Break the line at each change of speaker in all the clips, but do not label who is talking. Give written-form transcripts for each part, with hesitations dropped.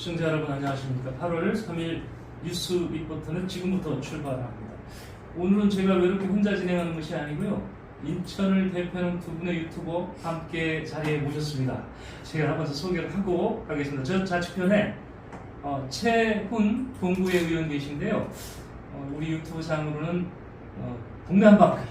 시청자 여러분 안녕하십니까. 8월 3일 뉴스 리포트는 지금부터 출발합니다. 오늘은 제가 왜 이렇게 혼자 진행하는 것이 아니고요. 인천을 대표하는 두 분의 유튜버 함께 자리에 모셨습니다. 제가 한번 소개를 하고 가겠습니다. 저 좌측편에 최훈 동구의 의원 계신데요. 우리 유튜브 상으로는 동네 한바퀴,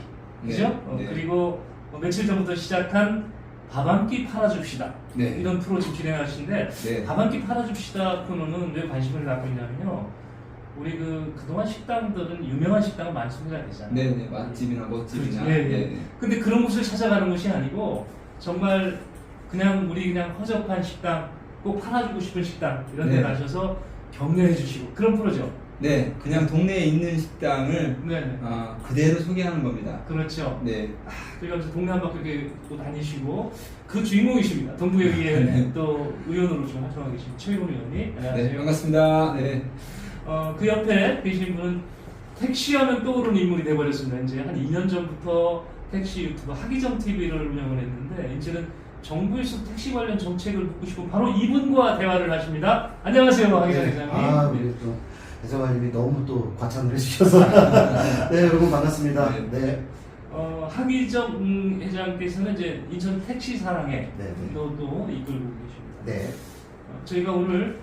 그죠?
네.
그리고 며칠 전부터 시작한 밥 한 끼 팔아줍시다.
네.
이런 프로 지금 진행하시는데
네.
밥 한 끼 팔아줍시다 코너는 왜 관심을 갖고 있냐면요. 우리 그동안 식당들은 유명한 식당은 많이 소개가 되잖아요.
네네, 맛집이나 멋집이나.
그렇죠. 예, 예.
네네.
근데 그런 곳을 찾아가는 것이 아니고 정말 우리 그냥 허접한 식당, 꼭 팔아주고 싶은 식당 이런 데
네.
가셔서 격려해 주시고 그런 프로죠.
네, 그냥 동네에 있는 식당을
네.
그대로 소개하는 겁니다.
그렇죠.
네.
그러니까 동네 한 바퀴 이렇게 또 다니시고 그 주인공이십니다. 동구의 의회
네.
또 의원으로 좀 활동하고 계신 최훈 의원님.
네, 반갑습니다. 네.
그 옆에 계신 분은 택시하면 떠오르는 인물이 돼버렸습니다. 이제 한 2년 전부터 택시 유튜버 하기정 TV를 운영을 했는데 이제는 정부에서 택시 관련 정책을 묻고 싶고 바로 이분과 대화를 하십니다. 안녕하세요, 하기정 회장님.
우리 또 회장님이 너무 또 과찬을 해주셔서 네, 여러분 반갑습니다. 네.
하기정 회장께서는 이제 인천 택시 사랑의
네.
도 이끌고 계십니다.
네.
저희가 오늘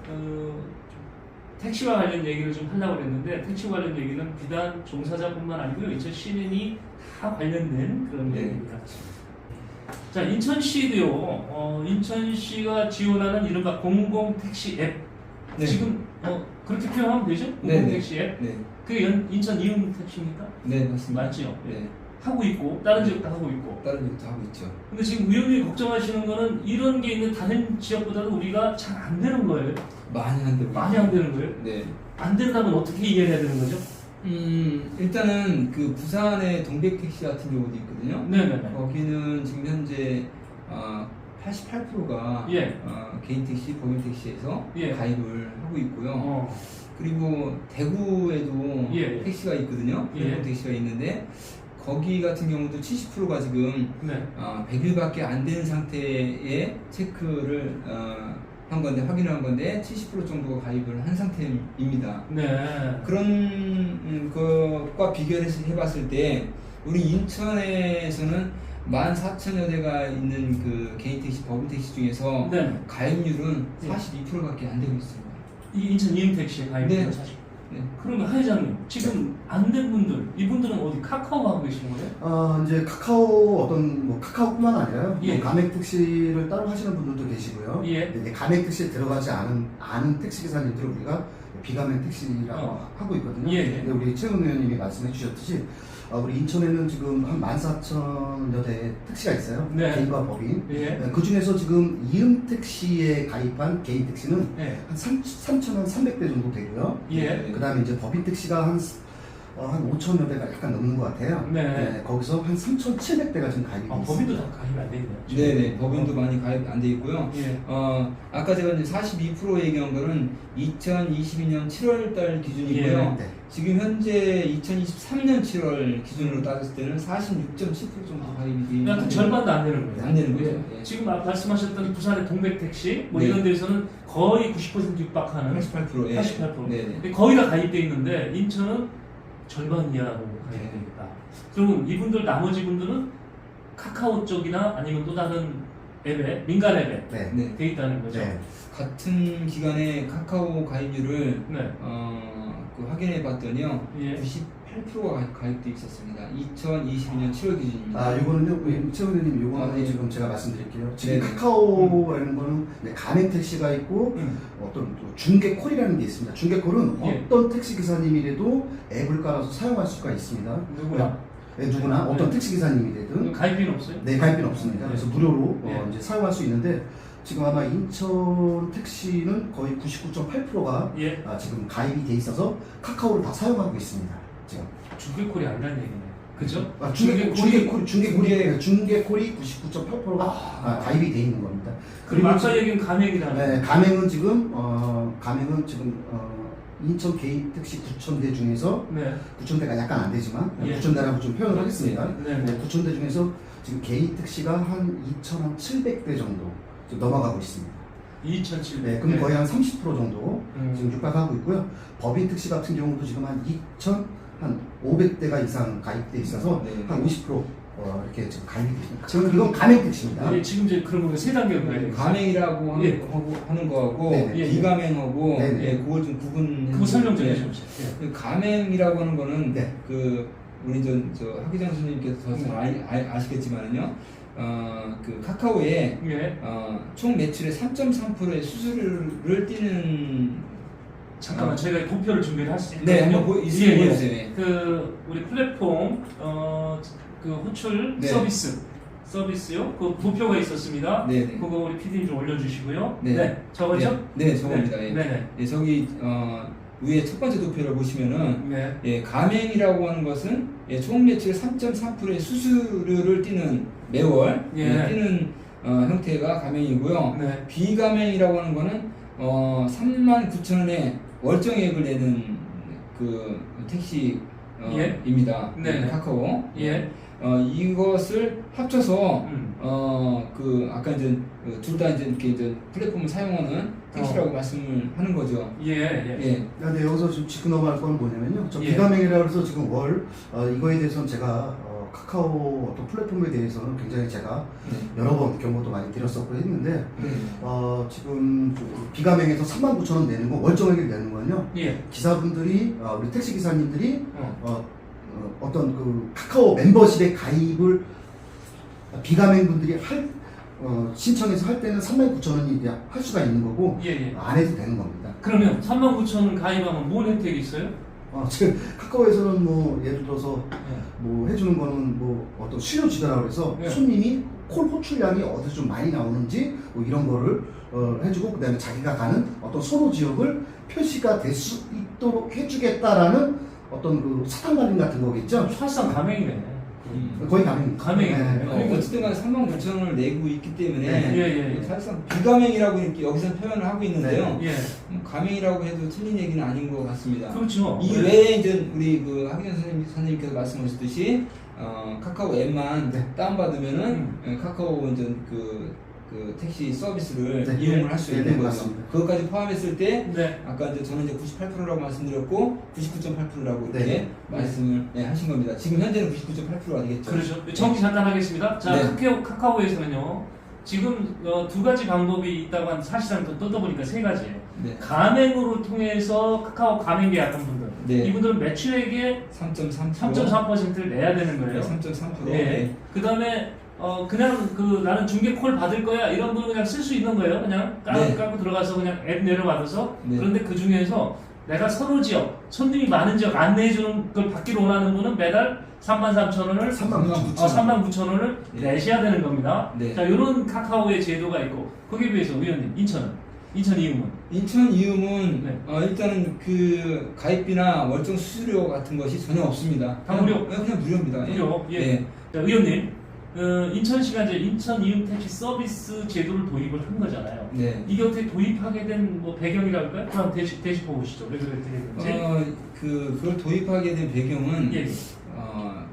택시와 관련 얘기를 좀 하려고 했는데 택시 관련 얘기는 비단 종사자뿐만 아니고요. 인천 시민이 다 관련된 그런
네.
얘기입니다. 자, 인천시도요. 인천시가 지원하는 이른바 공공택시 앱.
네.
지금 그렇게 표현하면 되죠? 공공택시 앱.
네.
그게 인천 이음 택시입니까?
네, 맞습니다.
맞죠?
네.
하고 있고 다른 지역도 하고 있고.
다른 일도 하고 있죠.
근데 지금 의원님이 걱정하시는 거는 이런 게 있는 다른 지역보다도 우리가 잘 안 되는 거예요.
많이 안 되고.
많이 안 되는 거예요.
네.
안 된다면 어떻게 이해해야 되는 거죠?
일단은 그 부산의 동백택시 같은 경우도 있거든요.
네네네.
거기는 지금 현재 88%가
예.
개인 택시, 법인 택시에서
예.
가입을 하고 있고요. 그리고 대구에도
예.
택시가 있거든요.
예.
대구 택시가 있는데 거기 같은 경우도 70%가 지금
네.
100일밖에 안 된 상태의 체크를 한 건데 확인한 건데 70% 정도가 가입을 한 상태입니다.
네.
그런 것과 비교해서 해봤을 때 우리 인천에서는 14,000여 대가 있는 그 개인 택시, 법인 택시 중에서
네.
가입률은
예.
42%밖에 안 되고 있습니다.
이 인천 이음 택시에 가입돼요,
네.
사실.
네.
그러면 하 회장님 지금 안 된 분들, 이분들은 어디 카카오 하고 계시는 거예요?
이제 카카오 카카오뿐만 아니라요.
예.
가맹 택시를 따로 하시는 분들도 계시고요.
예.
이제 가맹 택시에 들어가지 않은 택시 기사님들을 우리가 비가맹 택시라고 하고 있거든요.
예.
근데 우리 최훈 의원님이 말씀해 주셨듯이 우리 인천에는 지금 한 14,000여 대의 택시가 있어요.
네.
개인과 법인.
예.
그 중에서 지금 이음 택시에 가입한 개인 택시는
예.
한 3,300대 정도 되고요.
예.
그 다음에 이제 법인 택시가 한 5,000여 대가 약간 넘는 것 같아요.
네.
거기서 한 3,700대가 지금 가입이 있습니다.
법인도 다 가입이 안 되네요.
네네, 법인도 많이 가입 안 돼 있고요.
예.
아까 제가 이제 42% 얘기한 거는 2022년 7월 달 기준이고요.
네.
지금 현재 2023년 7월 기준으로 따졌을 때는 46.7% 정도 가입이 돼
그러니까 절반도 안 되는 거예요.
안 되는 거죠.
예.
예.
지금 말씀하셨던 부산의 동백택시
네.
이런 데서는 거의 90% 육박하는
88%. 예.
88%.
네네.
근데 거의 다 가입돼 있는데 인천은 절반 이하로 가입돼 있다. 그러면 이분들 나머지 분들은 카카오 쪽이나 아니면 또 다른 앱에 민간 앱에
네.
네.
돼 있다는 거죠.
네.
같은 기간에 카카오 가입률을
네.
확인해 봤더니요.
예.
98%가 가입돼 있었습니다. 2022년 7월 기준입니다.
요거는요, 우리 최 의원님, 요거는
네.
지금 제가 말씀드릴게요. 지금
네네.
카카오라는 거는 가맹 택시가 있고, 어떤 또 중개콜이라는 게 있습니다. 중개콜은
예.
어떤 택시 기사님이라도 앱을 깔아서 사용할 수가 있습니다.
누구나.
네, 누구나
네.
어떤 택시 기사님이라든
가입비는 없어요?
네, 가입비는 없습니다.
네.
그래서 무료로
네.
이제 사용할 수 있는데 지금 아마 인천 택시는 거의 99.8%가
예.
지금 가입이 돼 있어서 카카오를 다 사용하고 있습니다. 지금.
중개콜이 아니라는 얘기네. 그죠?
중개콜이 99.8%가 가입이 돼 있는 겁니다.
그리고 아까 얘기한 가맹이라는.
네, 가맹은 지금 인천 개인 택시 9,000대 중에서
네.
9,000대가 약간 안 되지만
예.
9,000대라고 좀 표현을 하겠습니다.
네.
네, 9,000대 중에서 지금 개인 택시가 한 2,700대 정도 지금 넘어가고 있습니다.
2,700.
네, 그럼 거의 한 30% 정도 지금
음.
육박하고 있고요. 법인 특시 같은 경우도 지금 한 2,500대가 이상 가입돼 있어서
네.
한 50% 이렇게 지금 가입이 됩니다. 지금 이건 가맹 특시입니다.
네, 지금 이제 그런 거세 단계로 가야 돼요.
가맹이라고 하는,
예.
하는 거하고
네,
네.
비가맹하고
네, 네.
예, 그걸 좀 구분.
그거 설명 좀
예.
해주세요. 예.
그 가맹이라고 하는 거는
네.
그 우리 저 하기장 선생님께서 더 잘 아시겠지만은요. 그 카카오에
예.
총 매출의 3.3%의 수수료를 띄는
잠깐만 저희가 도표를 준비를 할 수 있거든요.
네, 한번 있으면 보여주세요. 예.
그 우리 플랫폼 그 호출
네.
서비스요. 그 도표가 있었습니다.
네, 네.
그거 우리 PD님 좀 올려주시고요.
네.
저거죠?
네, 저겁니다. 예.
네.
예, 저기 위에 첫 번째 도표를 보시면은
네.
예, 가맹이라고 하는 것은 예, 총 매출의 3.3%의 수수료를 띄는 매월
예.
띄는 형태가 가맹이고요.
네.
비가맹이라고 하는 거는 39,000원의 월정액을 내는 그 택시
예.
입니다.
네.
카카오.
예.
이것을 합쳐서
음.
그 아까 이제 둘 다 이제 이렇게 이제 플랫폼을 사용하는 택시라고 말씀을 하는 거죠.
예.
예.
근데 여기서 지금 짚고 넘어갈 건 뭐냐면요. 저
예.
비가맹이라고 해서 지금 이거에 대해서는 제가 카카오 어떤 플랫폼에 대해서는 굉장히 제가
네.
여러 번 경고도 많이 드렸었고 했는데
네.
지금 비가맹에서 39,000원 내는 거 월정액을 내는 건요.
예.
기사분들이
어.
우리 택시 기사님들이 어떤 그 카카오 멤버십에 가입을 비가맹 분들이 신청해서 할 때는 39,000원이 이제 할 수가 있는 거고
예.
안 해도 되는 겁니다.
그러면 39,000원 가입하면 뭔 혜택이 있어요?
지금 카카오에서는 뭐 예를 들어서
예.
뭐 해주는 거는 뭐 어떤 수요 지도라고 해서
네.
손님이 콜 호출량이 어디서 좀 많이 나오는지 뭐 이런 거를 해주고 그다음에 자기가 가는 어떤 선호 지역을 표시가 될 수 있도록 해주겠다라는 어떤 그 사탕 발림 같은 거겠죠.
사실상 가맹이네.
거의 가맹입니다.
가맹이네.
어쨌든 간에 39,000원을 내고 있기 때문에
네.
예.
사실상 비가맹이라고 이렇게 여기서 표현을 하고 있는데요.
예.
가맹이라고 해도 틀린 얘기는 아닌 것 같습니다.
그렇죠.
이 외에 이제 우리 그 하기현 선생님께서 말씀하셨듯이 카카오 앱만
네.
다운받으면은 카카오 이제 그 택시 서비스를
네.
이용을 할 수
네,
있는
네,
거죠.
맞습니다.
그것까지 포함했을 때
네.
아까 이제 저는 이제 98%라고 말씀드렸고 99.8%라고 이렇게
네.
말씀을 하신 겁니다. 지금 현재는 99.8%가 되겠죠.
그렇죠. 정리 간단하겠습니다. 자,
네.
카카오에서는요. 지금 두 가지 방법이 있다고 하는데 사실상 또 뜯어보니까 세 가지예요.
네.
가맹으로 통해서 카카오 가맹 계약한 분들.
네.
이분들은 매출액의
3.3%.
내야 되는 거예요.
3.3%.
예. 그 다음에 그냥 나는 중개 콜 받을 거야 이런 분은 그냥 쓸 수 있는 거예요. 그냥 깔고 들어가서 그냥 앱 내려받아서.
네.
그런데 그 중에서 내가 선호 지역, 손님이 많은 지역 안내해주는 걸 받기로 원하는 분은 매달 33,000원을 39,000원을
네.
내셔야 되는 겁니다.
네.
자, 이런 카카오의 제도가 있고 거기에 비해서 의원님 인천 이음은
인천 이음은
네.
일단은 그 가입비나 월정 수수료 같은 것이 전혀 없습니다.
다 무료?
그냥 무료입니다.
무료. 예.
예.
자, 의원님 인천시가 이제 인천 이음 택시 서비스 제도를 도입을 한 거잖아요.
네.
이게 어떻게 도입하게 된 뭐 배경이랄까요? 그럼 대시 보시죠. 왜 그렇게 됐는지.
그걸 도입하게 된 배경은
예.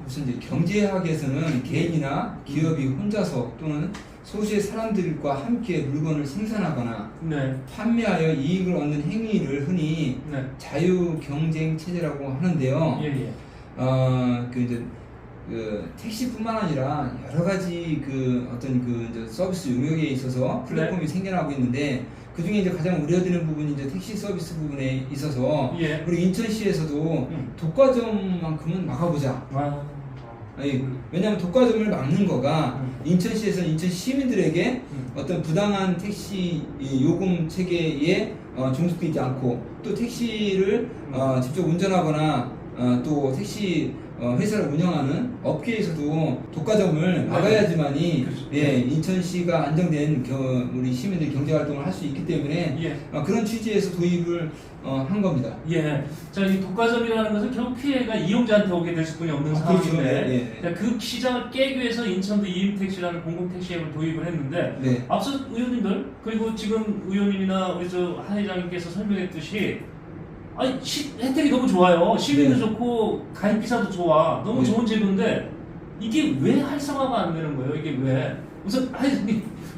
우선 이제 경제학에서는 개인이나 기업이 혼자서 또는 소수의 사람들과 함께 물건을 생산하거나
네.
판매하여 이익을 얻는 행위를 흔히
네.
자유 경쟁 체제라고 하는데요.
예.
그 택시뿐만 아니라 여러 가지 그 어떤 그 이제 서비스 용역에 있어서 플랫폼이
네.
생겨나고 있는데 그 중에 이제 가장 우려되는 부분이 이제 택시 서비스 부분에 있어서
예.
우리 인천시에서도 독과점만큼은 막아보자. 왜냐하면 독과점을 막는 거가 인천시에서는 인천 시민들에게 어떤 부당한 택시 요금 체계에 종속되지 않고 또 택시를 직접 운전하거나 또 택시 회사를 운영하는 업계에서도 독과점을 막아야지만이
그렇죠.
인천시가 안정된 우리 시민들이 경제 활동을 할 수 있기 때문에
예.
그런 취지에서 도입을 한 겁니다.
예. 자, 이 독과점이라는 것은 결국 피해가 이용자한테 오게 될 수뿐이 없는
그렇죠.
상황인데
네.
그 시장을 깨기 위해서 인천도 이음택시라는 공공택시 앱을 도입을 했는데
네.
앞서 의원님들 그리고 지금 의원님이나 우리 하 회장님께서 설명했듯이 혜택이 너무 좋아요. 시민도
네.
좋고 가입기사도 좋아. 너무
네.
좋은 제도인데 이게 왜 활성화가 안 되는 거예요? 이게 왜? 우선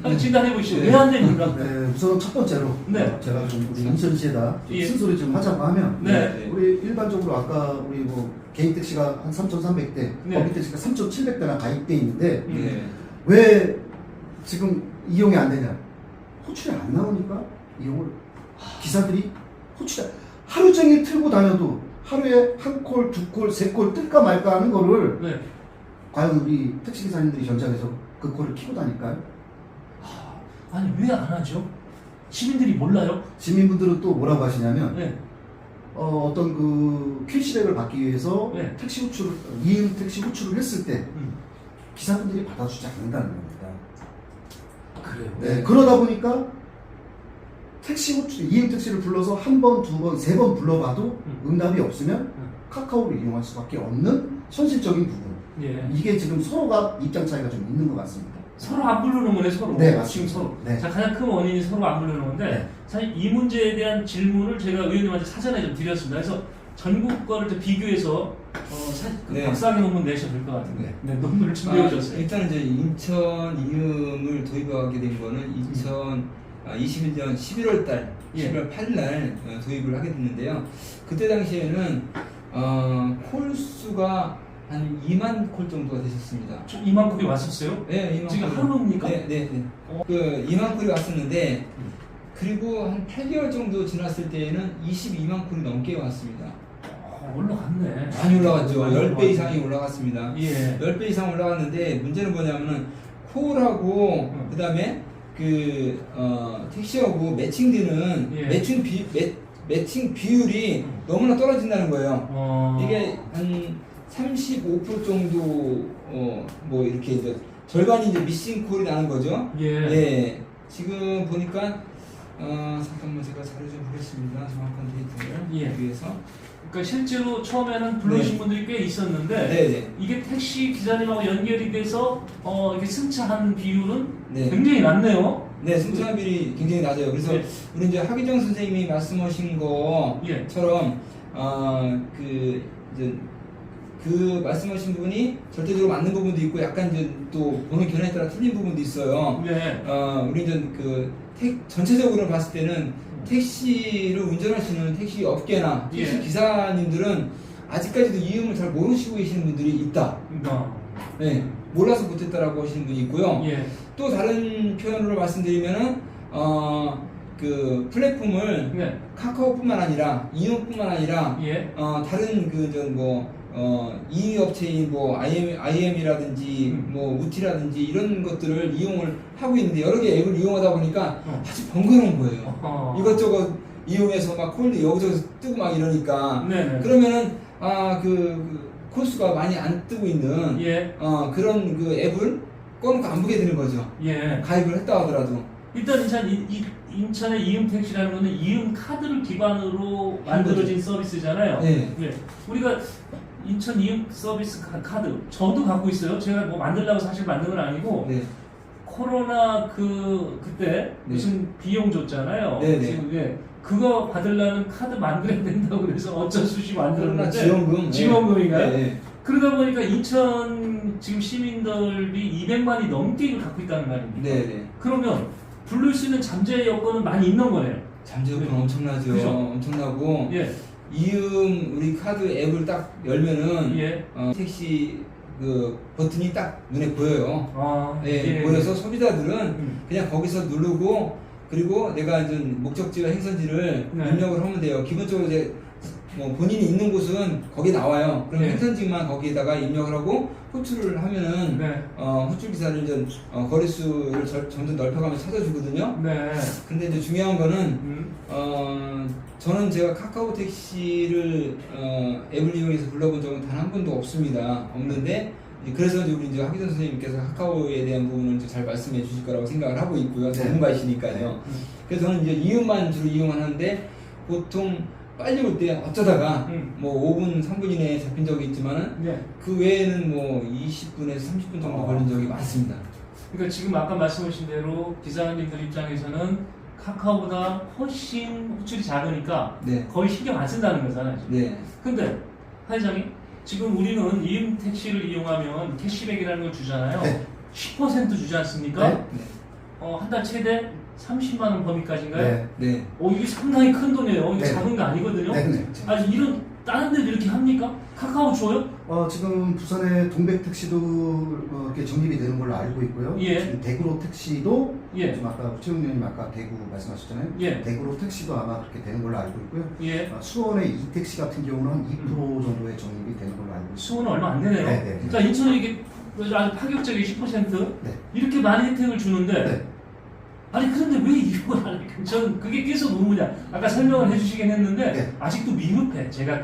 한번 진단해 보시죠.
네.
왜 안 됩니까?
네, 우선 첫 번째로
네.
제가 좀 우리 인천시에다 좀
예.
쓴소리 좀 하자고 하면
네.
우리 일반적으로 아까 우리 뭐 개인 택시가 한 3,300대,
네.
법인 택시가 3,700대나 가입돼 있는데
네.
왜 지금 이용이 안 되냐? 호출이 안 나오니까 이용을 기사들이 호출이 하루 종일 틀고 다녀도 하루에 한 콜, 두 콜, 세 콜 뜰까 말까 하는 거를
네.
과연 우리 택시기사님들이 전장에서 그 콜을 키고 다닐까요?
아니 왜 안 하죠? 시민들이 몰라요?
시민분들은 또 뭐라고 하시냐면
네.
어떤 그 캐시백을 받기 위해서
네.
택시 호출을 이응 택시 호출을 했을 때
음.
기사분들이 받아주지 않는다는 겁니다.
그래요.
네, 그러다 보니까 택시 호출 이응 택시를 불러서 한 번, 두 번, 세 번 불러봐도 응답이 없으면 카카오를 이용할 수밖에 없는 현실적인 부분.
예.
이게 지금 서로가 입장 차이가 좀 있는 것 같습니다.
서로 안 부르는 거네 서로.
네, 맞습니다.
지금 서로.
네.
자, 가장 큰 원인이 서로 안 부르는 건데
네.
사실 이 문제에 대한 질문을 제가 의원님한테 사전에 좀 드렸습니다. 그래서 전국 거를 좀 비교해서 그
네.
박사학위 논문 내셔도 될 것 같은데 네, 논문을 준비해 주셨어요.
일단 이제 인천 이음을 도입하게 된 거는 2021년 11월달,
예.
11월 8일 도입을 하게 됐는데요. 그때 당시에는 콜 수가 한 2만 콜 정도가 되셨습니다.
저 2만 콜이 왔었어요?
네, 2만
지금
콜.
하루입니까?
네, 네, 네. 그 2만 콜이 왔었는데 그리고 한 8개월 정도 지났을 때에는 22만 콜이 넘게 왔습니다.
올라갔네.
많이 올라갔죠.
많이
10배
올라갔네.
이상이 올라갔습니다.
예.
10배 이상 올라갔는데 문제는 뭐냐면은 콜하고 그다음에 택시하고 매칭되는
예.
매칭 비율이 너무나 떨어진다는 거예요. 이게
어.
한 35% 정도 뭐 이렇게 이제 절반이 이제 미싱 콜이 나는 거죠.
예.
예. 지금 보니까 잠깐만 제가 자료 좀 보겠습니다. 정확한 데이터를
예.
위해서.
그러니까 실제로 처음에는 불러주신
네.
분들이 꽤 있었는데
네, 네.
이게 택시 기사님하고 연결이 돼서 이렇게 승차한 비율은
네.
굉장히 낮네요.
네, 승차비율이 굉장히 낮아요. 그래서
예.
우리 이제 하기정 선생님이 말씀하신
예.
것처럼 그 말씀하신 부분이 절대적으로 맞는 부분도 있고 약간 이제 또 보는 견해에 따라 틀린 부분도 있어요.
네.
우리 이제 전체적으로 봤을 때는 택시를 운전하시는 택시 업계나 택시
예.
기사님들은 아직까지도 이음을 잘 모르시고 계시는 분들이 있다. 네, 몰라서 못했다라고 하시는 분이 있고요.
예.
또 다른 표현으로 말씀드리면은 그 플랫폼을
네.
카카오뿐만 아니라 이용뿐만 아니라
예.
다른 이 업체인 뭐 IM이라든지 뭐 우티라든지 이런 것들을 이용을 하고 있는데 여러 개 앱을 이용하다 보니까 아주 번거로운 거예요. 이것저것 이용해서 막 콜도 여기저기서 뜨고 막 이러니까
네네.
그러면은 그 콜수가 많이 안 뜨고 있는
예.
그런 그 앱을 꺼놓고 안 보게 되는 거죠.
예.
가입을 했다 하더라도.
일단 인천의 이음 택시라는 거는 이음 카드를 기반으로 만들어진 서비스잖아요.
네.
예. 우리가 인천 이음 서비스 카드 저도 갖고 있어요. 제가 뭐 만들려고 사실 만든 건 아니고
네.
코로나 그때 무슨 비용 줬잖아요.
네, 네.
지금 예. 그거 받으려면 카드 만들어야 된다고 그래서 어쩔 수 없이 만들었는데
지원금.
지원금인가요?
네, 네.
그러다 보니까 인천 지금 시민들이 200만이 넘게 이걸 갖고 있다는 말입니다.
네, 네.
그러면 부를 수 있는 잠재 여건은 많이 있는 거네요.
잠재 요건
네.
엄청나죠.
그죠?
엄청나고
예.
이음 우리 카드 앱을 딱 열면은
예.
택시 그 버튼이 딱 눈에 보여요.
아,
네,
예.
보여서 소비자들은 그냥 거기서 누르고 그리고 내가 이제 목적지와 행선지를
네.
입력을 하면 돼요. 기본적으로 이제 뭐 본인이 있는 곳은 거기 나와요. 그럼
네.
행선지만 거기에다가 입력을 하고 호출을 하면은
네.
호출 기사를 이제 거리수를 점점 넓혀가면서 찾아주거든요.
네.
근데 이제 중요한 거는 저는 제가 카카오 택시를 앱을 이용해서 불러본 적은 단 한 번도 없습니다. 없는데 그래서 이제 우리 이제 하기전 선생님께서 카카오에 대한 부분을 잘 말씀해 주실 거라고 생각을 하고 있고요.
네.
전문가이시니까요. 그래서 저는 이제 이음만 주로 이용하는데 보통 빨리 올 때 어쩌다가 뭐 5분, 3분 이내에 잡힌 적이 있지만은
네.
그 외에는 뭐 20분에서 30분 정도 걸린 적이 많습니다.
그러니까 지금 아까 말씀하신 대로 기사님들 입장에서는 카카오보다 훨씬 호출이 작으니까
네.
거의 신경 안 쓴다는 거잖아요. 지금.
네.
근데 사회장님 지금 우리는 이음 택시를 이용하면 캐시백이라는 걸 주잖아요.
네.
10% 주지 않습니까?
네.
네.
한 달 최대 30만 원 범위까지인가요?
네.
네.
이게 상당히 큰 돈이에요. 이게
네.
작은 거 아니거든요.
네.
아니 이런 다른 데도 이렇게 합니까? 카카오 줘요?
지금 부산의 동백 택시도 이렇게 정립이 되는 걸로 알고 있고요.
예.
지금 대구로 택시도
예.
지금 아까 최웅님이 아까 대구 말씀하셨잖아요.
예.
대구로 택시도 아마 그렇게 되는 걸로 알고 있고요.
예.
수원의 이택시 같은 경우는 한 2% 정도의 정립이 되는 걸로 알고 있습니다.
수원은 얼마 안 되네요.
네.
자, 인천은 이게 아주 파격적인 10%
네.
이렇게 많은 혜택을 주는데
네.
아니 그런데 왜 이걸 안 할까? 전 그게 계속 의문이야. 아까 설명을 해주시긴 했는데
네.
아직도 미흡해. 제가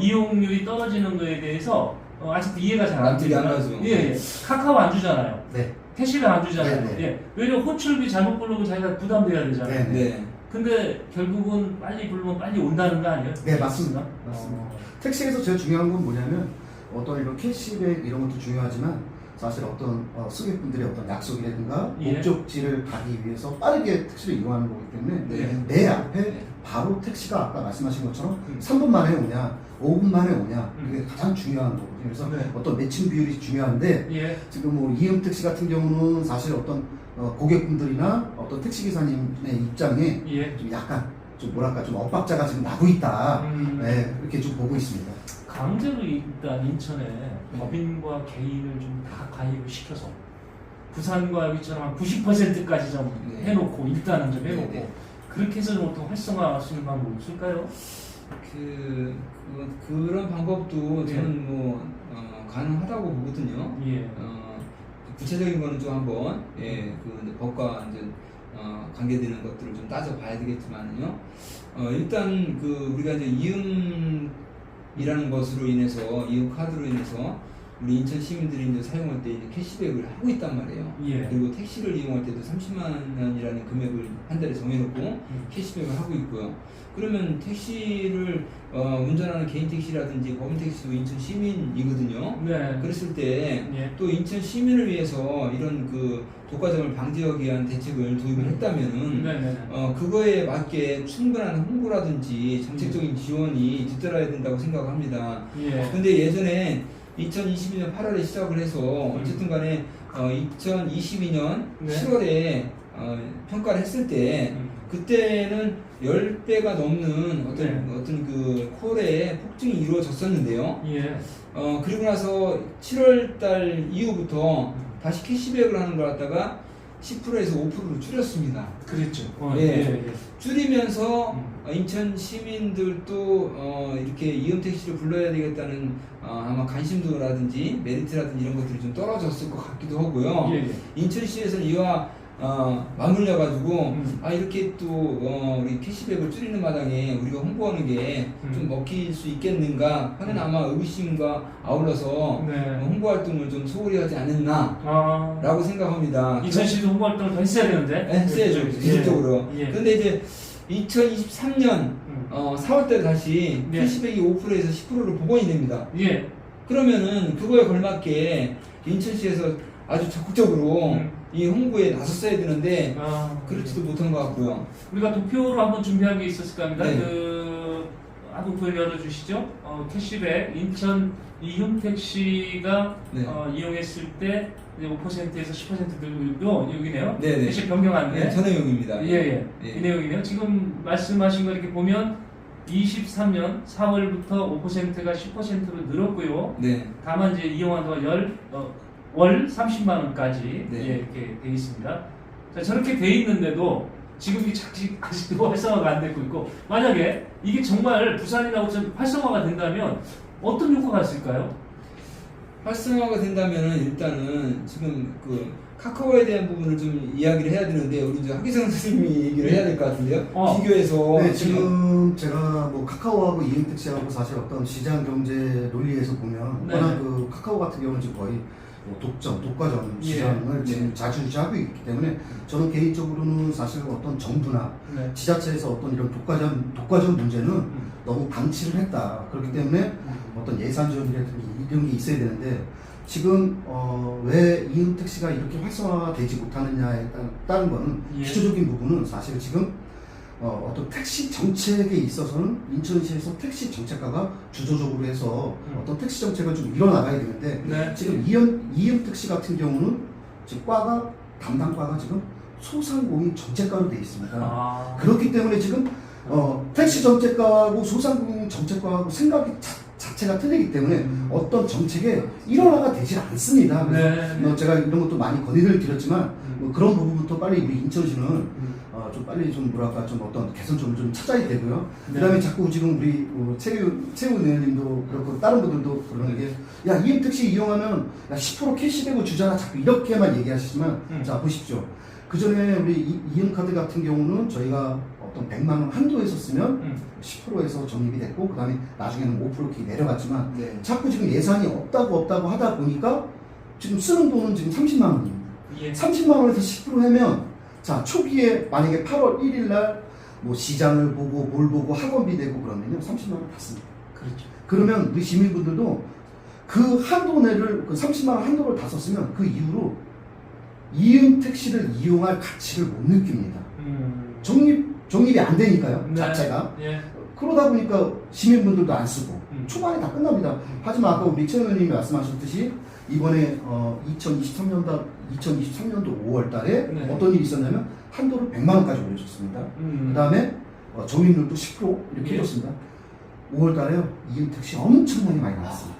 이용률이 떨어지는 거에 대해서 아직도 이해가 잘 안
납득이 안
됩니다.
가죠.
예. 카카오 안 주잖아요.
네.
캐시백 안 주잖아요.
네, 네.
예. 왜냐면 호출비 잘못 부르고 자기가 부담돼야 되잖아요.
네.
네.
근데 결국은 빨리 부르면 빨리 온다는 거 아니에요?
네, 맞습니다. 맞습니다. 택시에서 제일 중요한 건 뭐냐면 어떤 이런 캐시백 이런 것도 중요하지만 사실 어떤 승객분들의 어떤 약속이라든가
예.
목적지를 가기 위해서 빠르게 택시를 이용하는 거기 때문에
네.
내 앞에
네.
바로 택시가 아까 말씀하신 것처럼 3분 만에 오냐 5분 만에 오냐 그게 가장 중요한 거거든요. 그래서
네.
어떤 매칭 비율이 중요한데
예.
지금 뭐 이음 택시 같은 경우는 사실 어떤 고객분들이나 어떤 택시 기사님의 입장에
예.
좀 약간 좀 뭐랄까 좀 엇박자가 지금 나고 있다.
음.
네, 그렇게 좀 보고 있습니다.
강제로 일단 인천에 법인과 개인을 좀 다 가입을 시켜서 부산과 여기처럼 한 90%까지 좀
네.
해놓고 일단은 좀 해놓고
네, 네.
그렇게 해서 좀 어떤 활성화할 수 있는 방법이 없을까요?
그런 방법도
예.
저는 가능하다고 보거든요.
예.
구체적인 거는 좀 한번 이제 법과 이제 관계되는 것들을 좀 따져봐야 되겠지만요. 일단 우리가 이제 이음이라는 것으로 인해서 이음 카드로 인해서 우리 인천 시민들이 이제 사용할 때 이제 캐시백을 하고 있단 말이에요.
예.
그리고 택시를 이용할 때도 30만 원이라는 금액을 한 달에 정해놓고 캐시백을 하고 있고요. 그러면 택시를 운전하는 개인 택시라든지 법인 택시도 인천 시민이거든요.
네.
그랬을 때 또
예.
인천 시민을 위해서 이런 독과점을 방지하기 위한 대책을 도입을 했다면은
네네.
그거에 맞게 충분한 홍보라든지 정책적인 지원이 뒤따라야 된다고 생각합니다.
예.
근데 예전에 2022년 8월에 시작을 해서 어쨌든 간에 2022년
네.
7월에 평가를 했을 때 그때는 10배가 넘는 어떤 콜의 폭증이 이루어졌었는데요.
예.
그리고 나서 7월 달 이후부터 다시 캐시백을 하는 걸 갖다가 10%에서 5%로 줄였습니다.
그랬죠.
예. 줄이면서 인천 시민들도 이렇게 이음 택시를 불러야 되겠다는 아마 관심도라든지 메리트라든지 이런 것들이 좀 떨어졌을 것 같기도 하고요.
예.
인천시에서는 이와 맞물려 가지고
음.
이렇게 또 우리 캐시백을 줄이는 마당에 우리가 홍보하는 게 좀 먹힐 수 있겠는가 하는 아마 의심과 아울러서
네.
홍보 활동을 좀 소홀히 하지 않았나라고 생각합니다.
인천시도 홍보 활동을 더 했어야 되는데.
네, 했어야죠. 지속적으로.
예.
근데 이제 2023년 4월달에 다시
예.
캐시백이 5%에서 10%를 복원이 됩니다.
예.
그러면은 그거에 걸맞게 인천시에서 아주 적극적으로 이 홍보에 나섰어야 되는데 그렇지도 못한 것 같고요.
우리가 도표로 한번 준비한 게 있었을 겁니다.
네.
한번 그걸 열어주시죠. 캐시백 인천 이음택시가
네.
이용했을 때 5%에서 10% 들고 있고 여기네요.
네네.
캐시 변경안데.
네, 저 내용입니다.
예.
예.
이 내용이네요. 지금 말씀하신 거 이렇게 보면 23년 4월부터 5%가 10%로 늘었고요.
네.
다만 이제 이용한 동안 월 30만 원까지
네.
이렇게 돼 있습니다. 자, 저렇게 돼 있는데도 지금 이게 아직도 활성화가 안 되고 있고 만약에 이게 정말 부산이라고 좀 활성화가 된다면 어떤 효과가 있을까요?
활성화가 된다면은 일단은 지금 카카오에 대한 부분을 좀 이야기를 해야 되는데 우리 이제 하기성 선생님이 얘기를 해야 될 것 같은데요. 비교해서
네, 지금 제가 카카오하고 이음택시하고 사실 어떤 시장 경제 논리에서 보면
네.
워낙 카카오 같은 경우는 지금 거의 독과점 시장을
예.
지금 자주유지하고 있기 때문에 저는 개인적으로는 사실 어떤 정부나
네.
지자체에서 어떤 이런 독과점 문제는 너무 방치를 했다. 그렇기 때문에 어떤 예산 지원이라든지 이런 게 있어야 되는데 지금 왜 이음택시가 이렇게 활성화가 되지 못하느냐에 따른 거는
예.
기초적인 부분은 사실 지금 어떤 택시 정책에 있어서는 인천시에서 택시 정책과가 주도적으로 해서 어떤 택시 정책을 좀 이뤄나가야 되는데
네.
지금 이음 택시 같은 경우는 지금 과가 담당과가 지금 소상공인 정책과로 되어 있습니다.
아.
그렇기 때문에 지금 택시 정책과하고 소상공인 정책과하고 생각이 자체가 틀리기 때문에 어떤 정책에 일원화가 되지 않습니다. 그래서
네.
제가 이런 것도 많이 건의를 드렸지만 뭐 그런 부분부터 빨리 우리 인천시는 좀 빨리 좀 뭐랄까 좀 어떤 개선점을 좀 찾아야 되고요.
네.
그다음에 자꾸 지금 우리 최우 의원님도 그렇고 다른 분들도 그러는 게 야 이엠 택시 이용하면 야 10% 캐시백을 주잖아 자꾸 이렇게만 얘기하시지만 자 보십시오. 그 전에 우리 이엠 카드 같은 경우는 저희가 어떤 100만 원 한도에서 쓰면 10%에서 적립이 됐고 그다음에 나중에는 5% 이렇게 내려갔지만
네.
자꾸 지금 예산이 없다고 하다 보니까 지금 쓰는 돈은 지금 30만 원입니다.
예.
30만 원에서 10% 하면 자 초기에 만약에 8월 1일 날 뭐 시장을 보고 뭘 보고 학원비 내고 그러면요 30만 원 받습니다.
그렇죠.
그러면 우리 시민분들도 그 한도 내를 그 30만 원 한도를 다 썼으면 그 이후로 이음 택시를 이용할 가치를 못 느낍니다. 적립이 안 되니까요.
네.
자체가.
예.
그러다 보니까 시민분들도 안 쓰고 초반에 다 끝납니다. 하지만 아까 우리 최 의원님이 말씀하셨듯이 이번에 2023년도 5월 달에
네.
어떤 일이 있었냐면 한도를 100만 원까지 올려줬습니다. 그 다음에 적립률도 10% 이렇게
예.
해줬습니다. 5월 달에요. 이음 택시 엄청나게 많이 나왔습니다.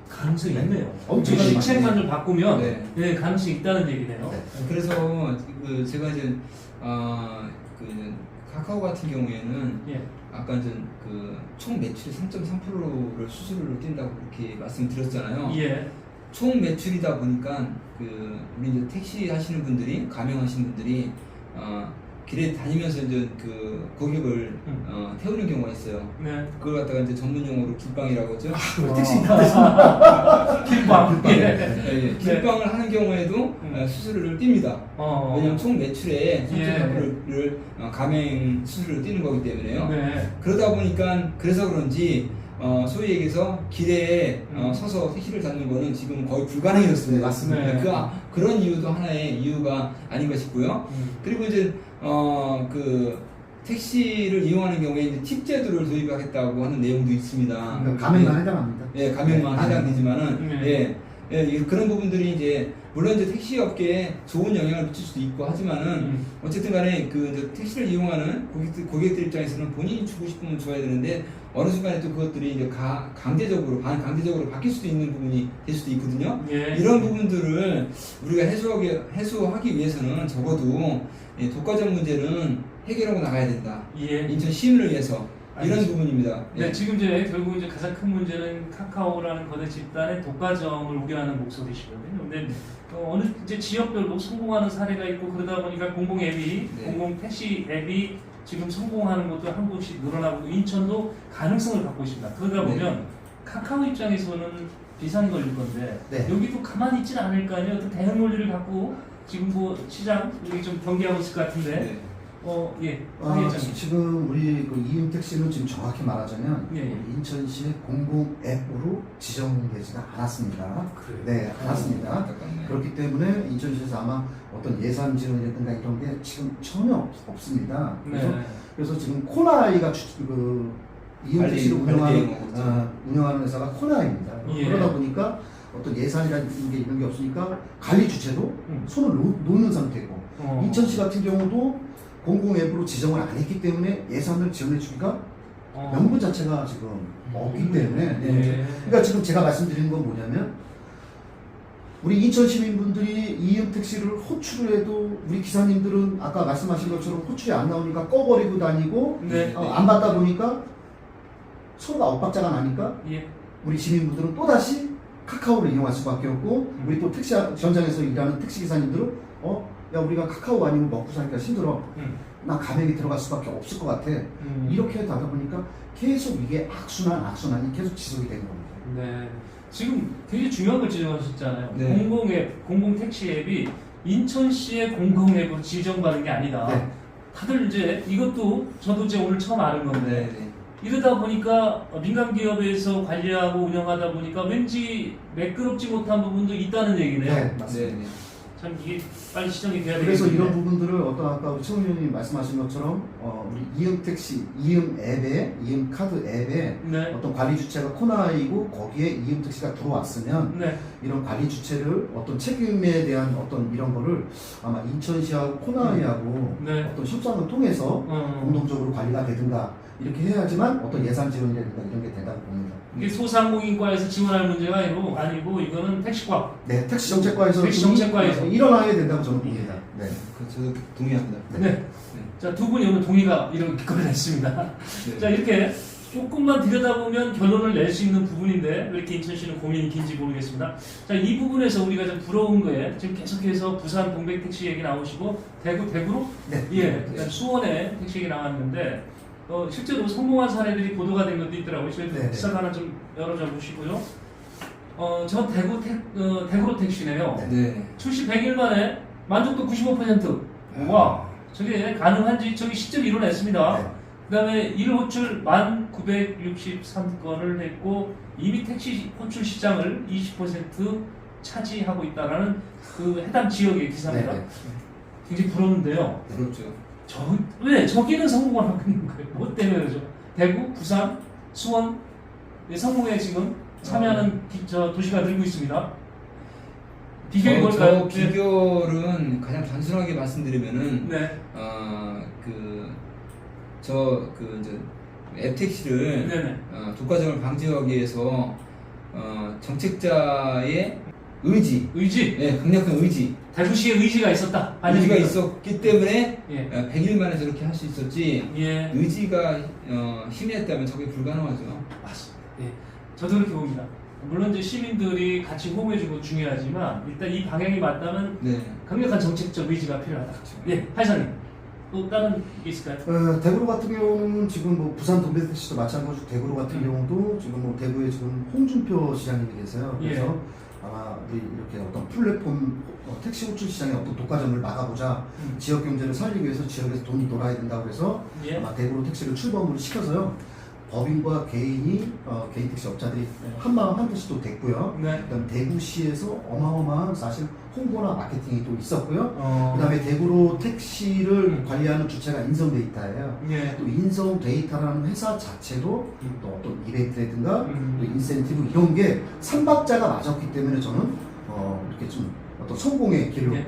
가능성이 있네요.
엄청나게
시책만 좀 바꾸면
네.
네, 가능성이 있다는 얘기네요.
네.
그래서 그 제가 이제 그 카카오 같은 경우에는
예.
아까 이제 그총 매출의 3.3%를 수수료로 뛴다고 그렇게 말씀드렸잖아요.
예.
총 매출이다 보니까 우리 이제 택시 하시는 분들이 가명하시는 분들이 길에 다니면서 이제 그 고객을 태우는 경우가 있어요.
네.
그걸 갖다가 이제 전문 용어로 길빵이라고 하죠.
택시 인터넷
길빵. 예.
예, 길빵을 하는 경우에도 수수료를 띱니다. 왜냐하면 총 매출의 3.3%를 가맹 수수료를 띄는 거기 때문에요.
네.
그러다 보니까 그래서 그런지 소위 얘기해서 길에 서서 택시를 잡는 거는 지금 거의 불가능해졌습니다.
맞습니다.
그런 이유도 하나의 이유가 아닌가 싶고요. 그리고 이제 그 택시를 이용하는 경우에 이제 팁 제도를 도입하겠다고 하는 내용도 있습니다.
가맹만 해당합니다.
예, 가맹만
네,
해당되지만은 그런 부분들이 이제 물론 이제 택시 업계에 좋은 영향을 미칠 수도 있고 하지만은 어쨌든 간에 그 이제 택시를 이용하는 고객들 입장에서는 본인이 주고 싶으면 줘야 되는데 어느 순간에 또 그것들이 이제 반강제적으로 바뀔 수도 있는 부분이 될 수도 있거든요.
예.
이런 부분들을 우리가 해소하기 위해서는 적어도 독과점 문제는 해결하고 나가야 된다.
예.
인천 시민을 위해서 이런
알겠습니다.
부분입니다.
네, 지금 이제 결국 이제 가장 큰 문제는 카카오라는 거대 집단의 독과점을 우려하는 목소리시거든요. 근데 어느 이제 지역별로 성공하는 사례가 있고 그러다 보니까 공공 앱이 공공 택시 앱이 지금 성공하는 것도 한 곳씩 늘어나고 인천도 가능성을 갖고 있습니다. 그러다 보면 카카오 입장에서는 비상이 걸릴 건데 여기도 가만히 있지는 않을 거 아니에요. 어떤 대응 논리를 갖고 지금 뭐 시장 여기 좀 경계하고 있을 것 같은데.
지금 우리 그 이음 택시는 지금 정확히 말하자면
예.
인천시의 공공 앱으로 지정되지가 않았습니다. 네, 않았습니다. 그렇기 때문에 인천시에서 아마 어떤 예산 지원이라든가 이런 게 지금 전혀 없습니다. 그래서 지금 코나이가 이음 택시를 운영하는 회사가 코나이입니다.
예.
그러다 보니까 어떤 예산이라는 게 이런 게 없으니까 관리 주체도 손을 놓는 상태고 인천시 같은 경우도 공공 앱으로 지정을 안 했기 때문에 예산을 지원해 주기가 명분 자체가 지금 없기 때문에 그러니까 지금 제가 말씀드리는 건 뭐냐면 우리 인천 시민분들이 이음 택시를 호출을 해도 우리 기사님들은 아까 말씀하신 것처럼 호출이 안 나오니까 꺼버리고 다니고 안 받다 보니까 서로가 엇박자가 나니까 우리 시민분들은 또다시 카카오를 이용할 수밖에 없고 우리 또 택시 현장에서 일하는 택시 기사님들은 야 우리가 카카오 아니면 먹고 살기가 힘들어. 나 가맹이 들어갈 수밖에 없을 것 같아. 이렇게 하다 보니까 계속 이게 악순환이 계속 지속이 되는 겁니다.
네. 지금 되게 중요한 걸 지적하셨잖아요.
네.
공공앱, 공공택시 앱이 인천시의 공공앱으로 지정받은 게 아니다. 다들 이제 이것도 저도 이제 오늘 처음 아는 건데 이러다 보니까 민간 기업에서 관리하고 운영하다 보니까 왠지 매끄럽지 못한 부분도 있다는 얘기네요.
맞습니다.
참 이게 빨리 시정이 돼야
그래서
되겠는데.
이런 부분들을 어떤 아까 우리 최훈 의원님 말씀하신 것처럼 우리 이음 택시, 이음 앱에, 이음 카드 앱에
네.
어떤 관리 주체가 코나이고 거기에 이음 택시가 들어왔으면
네.
이런 관리 주체를 어떤 책임에 대한 어떤 이런 거를 아마 인천시하고 코나이하고
네.
어떤 협상을 통해서 공동적으로 관리가 되든가 이렇게 해야지만 어떤 예산 지원이라든가 이런 게 된다고 봅니다.
이게 소상공인과에서 지원할 문제가 아니고 이거는 택시과.
네, 택시 정책과에서
택시 정책과에서.
일어나야 된다고 저는 봅니다. 네.
저도 동의합니다.
네. 자, 두 분이 오늘 동의가 이렇게 됐습니다.
네.
자, 이렇게 조금만 들여다보면 결론을 낼 수 있는 부분인데 왜 이렇게 인천시는 고민이 긴지 모르겠습니다. 자, 이 부분에서 우리가 좀 부러운 거에 지금 계속해서 부산 동백 택시 얘기 나오시고 대구로?
네.
예, 그다음 수원에 택시 얘기 나왔는데 실제로 성공한 사례들이 보도가 된 것도 있더라고요. 저희
네.
기사가 하나 좀 열어줘 보시고요. 저 대구로 택시네요.
네.
출시 100일 만에 만족도 95%. 와, 저게 가능한지 저기 실제로 이뤄냈습니다.
네.
그 다음에 1호출 1963건을 했고 이미 택시 호출 시장을 20% 차지하고 있다라는 그 해당 지역의 기사입니다.
네.
굉장히 부러운데요.
그렇죠.
왜 저기는 성공을 하고 있는 거예요? 뭐 때문에 그러죠? 대구, 부산, 수원 성공에 지금 참여하는 도시가 늘고 있습니다. 비결이 뭘까요?
저 비결은 가장 단순하게 말씀드리면은
네.
이제 앱 택시를
네네.
독과점을 방지하기 위해서 정책자의 의지,
의지.
강력한 의지,
대구시의 의지가 있었다.
의지가 있었기 때문에
예.
100일 만에 저렇게 할 수 있었지.
예.
의지가 힘이 했다면 저게 불가능하죠.
맞습니다. 예. 저도 그렇게 봅니다. 물론 이제 시민들이 같이 호응해주는 건 중요하지만 일단 이 방향이 맞다면
네.
강력한 정책적 의지가 필요하다. 예, 하이사님. 또 다른 게 있을까요?
대구로 같은 경우는 지금 뭐 부산 동백 택시도 마찬가지로 대구로 같은 경우도 지금 뭐 대구에 지금 홍준표 시장님이 계세요. 그래서
예.
아마 우리 이렇게 어떤 플랫폼 택시 호출 시장의 어떤 독과점을 막아보자 지역 경제를 살리기 위해서 지역에서 돈이 돌아야 된다고 해서
예.
아마 대구로 택시를 출범을 시켜서요. 법인과 개인이 개인 택시 업자들이 한마음 한뜻이 됐고요.
네.
그다음 대구시에서 어마어마한 사실 홍보나 마케팅이 또 있었고요. 그다음에 대구로 택시를 관리하는 주체가 인성 데이터예요.
예.
또 인성 데이터라는 회사 자체도 또 어떤 이벤트라든가
음.
또 인센티브 이런 게 삼박자가 맞았기 때문에 저는 이렇게 좀 어떤 성공의 길로
예.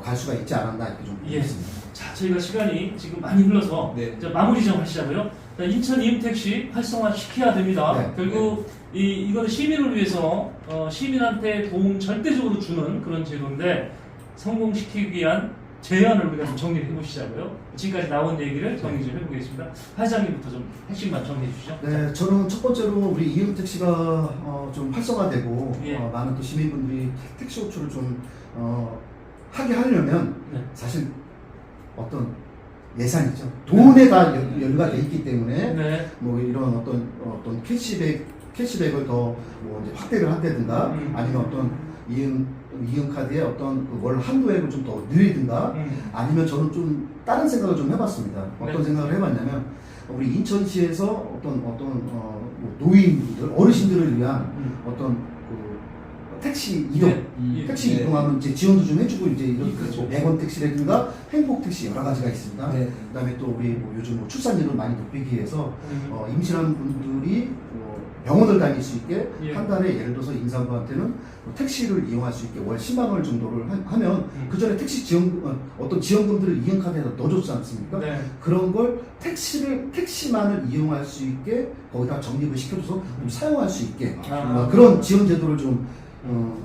갈 수가 있지 않았나 이렇게 좀 보고
예.
있습니다.
자, 저희가 시간이 지금 많이 흘러서
네.
이제 마무리 좀 하시자고요. 자, 인천 이음택시 활성화 시켜야 됩니다.
네.
결국 이거는 시민을 위해서 시민한테 도움 절대적으로 주는 그런 제도인데 성공시키기 위한 제안을 우리가 좀 정리를 해보시자고요. 지금까지 나온 얘기를 정리 좀 해보겠습니다. 회장님부터 좀 핵심만 정리해 주시죠.
네, 저는 첫 번째로 우리 이음 택시가 좀 활성화되고
예.
많은 또 시민분들이 택시 호출을 좀 하게 하려면
네.
사실 어떤 예산이죠. 돈에 다 연루가 돼 있기 때문에
네.
뭐 이런 어떤 캐시백을 더뭐 이제 확대를 한다든가 아니면 어떤 이음 카드의 어떤 월 한도액을 좀 더 늘리든가 아니면 저는 좀 다른 생각을 좀 해봤습니다. 어떤
네.
생각을 해봤냐면 우리 인천시에서 뭐 노인분들 어르신들을 위한 어떤 그 택시 이동
예.
택시
네.
이동하면 이제 지원도 좀 해주고 이제 이렇게
그렇죠.
100원 택시라든가 행복 택시 여러 가지가 있습니다.
네.
그다음에 또 우리 뭐 요즘 뭐 출산율을 많이 높이기 위해서 임신한 분들이 병원을 다닐 수 있게
예.
한 달에 예를 들어서 임산부한테는 뭐 택시를 이용할 수 있게 월 10만 원 정도를 하면 그 전에 택시 어떤 지원금들을 이용카드에다 넣어줬지 않습니까?
네.
그런 걸 택시만을 이용할 수 있게 거기다 적립을 시켜줘서 좀 사용할 수 있게 그런 지원 제도를 좀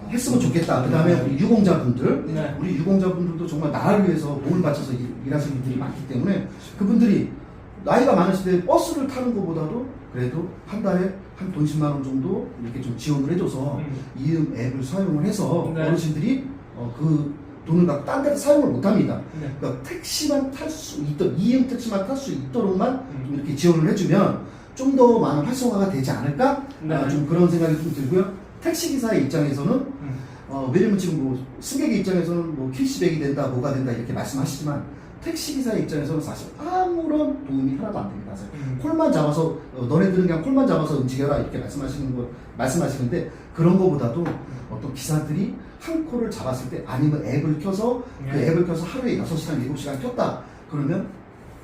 했으면 좋겠다. 그 다음에 우리 유공자분들,
네.
우리 유공자분들도 정말 나라를 위해서 몸을 바쳐서 일하시는 분들이 많기 때문에 그분들이 나이가 많으실 때 버스를 타는 것보다도 그래도 한 달에 한 돈 10만 원 정도 이렇게 좀 지원을 해줘서 이음 앱을 사용을 해서
네.
어르신들이 그 돈을 갖고 딴 데서 사용을 못합니다.
네.
그러니까 택시만 탈 수 있도록 이음 택시만 탈 수 있도록만 좀 이렇게 지원을 해주면 좀 더 많은 활성화가 되지 않을까?
네.
좀 그런 생각이 좀 들고요. 택시 기사의 입장에서는 왜냐면 지금 뭐 승객의 입장에서는 뭐 캐시백이 된다, 뭐가 된다 이렇게 말씀하시지만 택시기사 입장에서는 사실 아무런 도움이 하나도 안 됩니다. 사실. 콜만 잡아서 너네들은 그냥 콜만 잡아서 움직여라 이렇게 말씀하시는데 그런 거보다도 어떤 기사들이 한 콜을 잡았을 때 아니면 앱을 켜서 그 앱을 켜서 하루에 6시간 7시간 켰다 그러면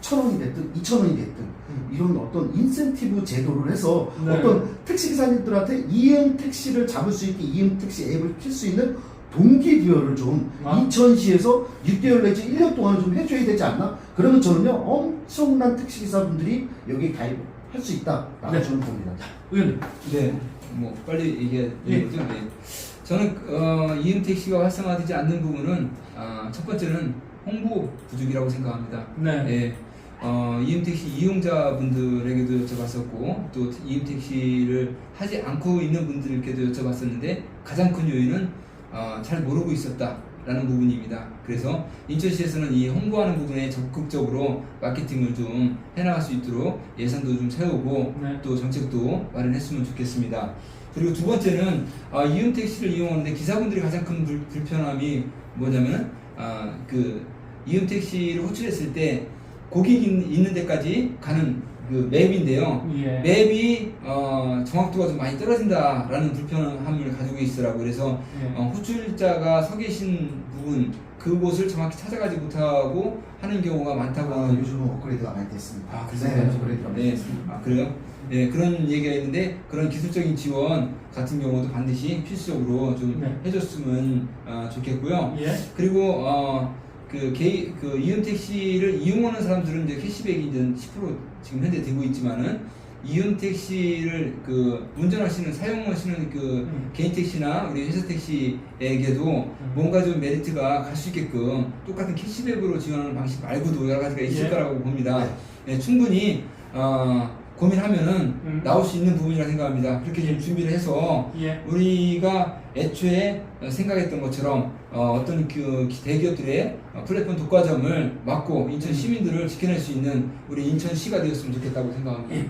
1,000원이 됐든 2,000원이 됐든 이런 어떤 인센티브 제도를 해서
네.
어떤 택시기사님들한테 이응 택시를 잡을 수 있게 이응 택시 앱을 킬 수 있는 동기부여를 좀 인천시에서 6개월 내지 1년 동안 좀 해줘야 되지 않나? 그러면 저는요 엄청난 택시기사분들이 여기 가입할 수 있다라고
네.
저는 봅니다.
의원님.
네, 뭐 빨리 얘기해야 되거든요. 네. 저는 이응 택시가 활성화되지 않는 부분은 첫 번째는 홍보 부족이라고 생각합니다.
네.
예, 이응 택시 이용자분들에게도 여쭤봤었고 또 이응 택시를 하지 않고 있는 분들께도 여쭤봤었는데 가장 큰 요인은 잘 모르고 있었다라는 부분입니다. 그래서 인천시에서는 이 홍보하는 부분에 적극적으로 마케팅을 좀 해나갈 수 있도록 예산도 좀 세우고
네.
또 정책도 마련했으면 좋겠습니다. 그리고 두 번째는 이응 택시를 이용하는데 기사분들이 가장 큰 불편함이 뭐냐면 그 이응 택시를 호출했을 때 고객 있는 데까지 가는 그 맵인데요.
예.
맵이 정확도가 좀 많이 떨어진다라는 불편함을 가지고 있더라고요. 그래서
예.
호출자가 서 계신 부분 그곳을 정확히 찾아가지 못하고 하는 경우가 많다고.
요즘은 업그레이드가 많이 됐습니다.
그래요?
네, 업그레이드가 많이
네.
됐습니다.
그래요? 네, 그런 얘기가 있는데 그런 기술적인 지원 같은 경우도 반드시 필수적으로 좀
네.
해줬으면 좋겠고요.
예.
그리고 그 이응 택시를 이용하는 사람들은 이제 캐시백이 이제 10% 지금 현재 되고 있지만은 이응 택시를 그 운전하시는 사용하시는 그 개인 택시나 우리 회사 택시에게도 뭔가 좀 메리트가 갈 수 있게끔 똑같은 캐시백으로 지원하는 방식 말고도 여러 가지가 있을
예.
거라고 봅니다. 네, 충분히 고민하면은 나올 수 있는 부분이라 생각합니다. 그렇게 좀 준비를 해서
예.
우리가 애초에 생각했던 것처럼 어떤 그 대기업들의 플랫폼 독과점을 막고 인천 시민들을 지켜낼 수 있는 우리 인천시가 되었으면 좋겠다고 생각합니다.
예.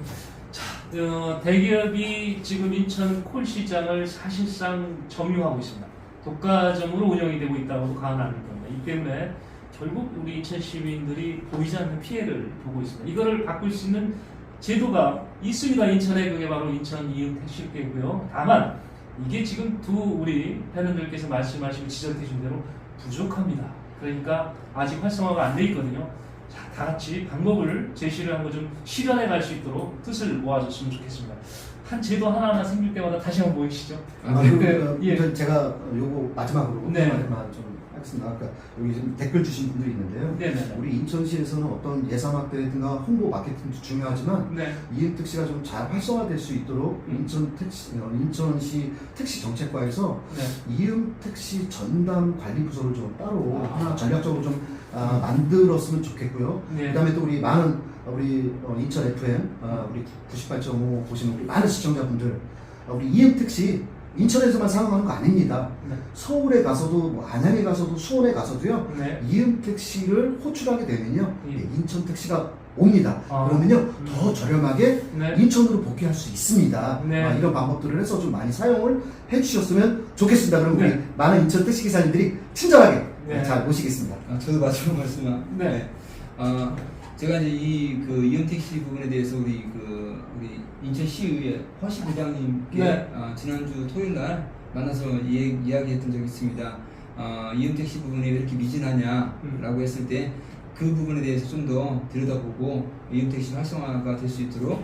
대기업이 지금 인천 콜 시장을 사실상 점유하고 있습니다. 독과점으로 운영이 되고 있다고도 가언할 겁니다. 이 때문에 결국 우리 인천 시민들이 보이지 않는 피해를 보고 있습니다. 이거를 바꿀 수 있는 제도가 있습니다. 인천에 그게 바로 인천 이응 택시계고요. 다만 이게 지금 우리 팬분들께서 말씀하시고 지적해 주신 대로 부족합니다. 그러니까 아직 활성화가 안 돼 있거든요. 자, 다 같이 방법을 제시를 한 거 좀 실현해 갈 수 있도록 뜻을 모아줬으면 좋겠습니다. 한 제도 하나하나 생길 때마다 다시 한번 모이시죠.
예. 제가 요거 마지막으로
네.
말만 좀 하겠습니다. 아까 여기 지금 댓글 주신 분들이 있는데요.
네네.
우리 인천시에서는 어떤 예산 확대든가 홍보 마케팅도 중요하지만
네.
이응 택시가 좀 잘 활성화될 수 있도록 인천시 택시 정책과에서
네.
이응 택시 전담 관리 부서를 좀 따로 하나 전략적으로 좀 만들었으면 좋겠고요.
네.
그다음에 또 우리 많은 우리 인천 FM 우리 98.5 보시는 우리 많은 시청자분들 우리 이응 택시 인천에서만 사용하는 거 아닙니다.
네.
서울에 가서도 뭐 안양에 가서도 수원에 가서도요.
네.
이응 택시를 호출하게 되면요.
예.
인천 택시가 옵니다. 그러면요 더 저렴하게
네.
인천으로 복귀할 수 있습니다.
네.
이런 방법들을 해서 좀 많이 사용을 해주셨으면 좋겠습니다. 그럼 우리
네.
많은 인천 택시 기사님들이 친절하게
네.
잘 모시겠습니다.
저도 마지막 말씀을.
네.
제가 이제 이응 택시 부분에 대해서 우리 인천시의회 허시 부장님께
네.
지난주 토요일 날 만나서 이야기했던 적이 있습니다. 이응 택시 부분이 왜 이렇게 미진하냐라고 했을 때 그 부분에 대해서 좀 더 들여다보고 이응 택시 활성화가 될 수 있도록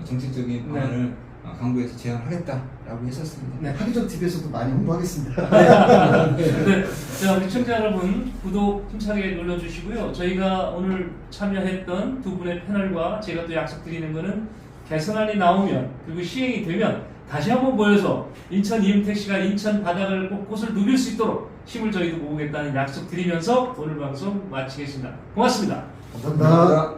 정책적인 방안을 강구해서 제안하겠다라고 했었습니다.
네, 하기전 TV에서도 많이 홍보하겠습니다.
네. 자, 우리 시청자 여러분 구독 힘차게 눌러주시고요. 저희가 오늘 참여했던 두 분의 패널과 제가 또 약속드리는 거는 개선안이 나오면 그리고 시행이 되면 다시 한번 모여서 인천 이응 택시가 인천 바닥을 곳곳을 누빌 수 있도록 힘을 저희도 모으겠다는 약속 드리면서 오늘 방송 마치겠습니다. 고맙습니다.
감사합니다.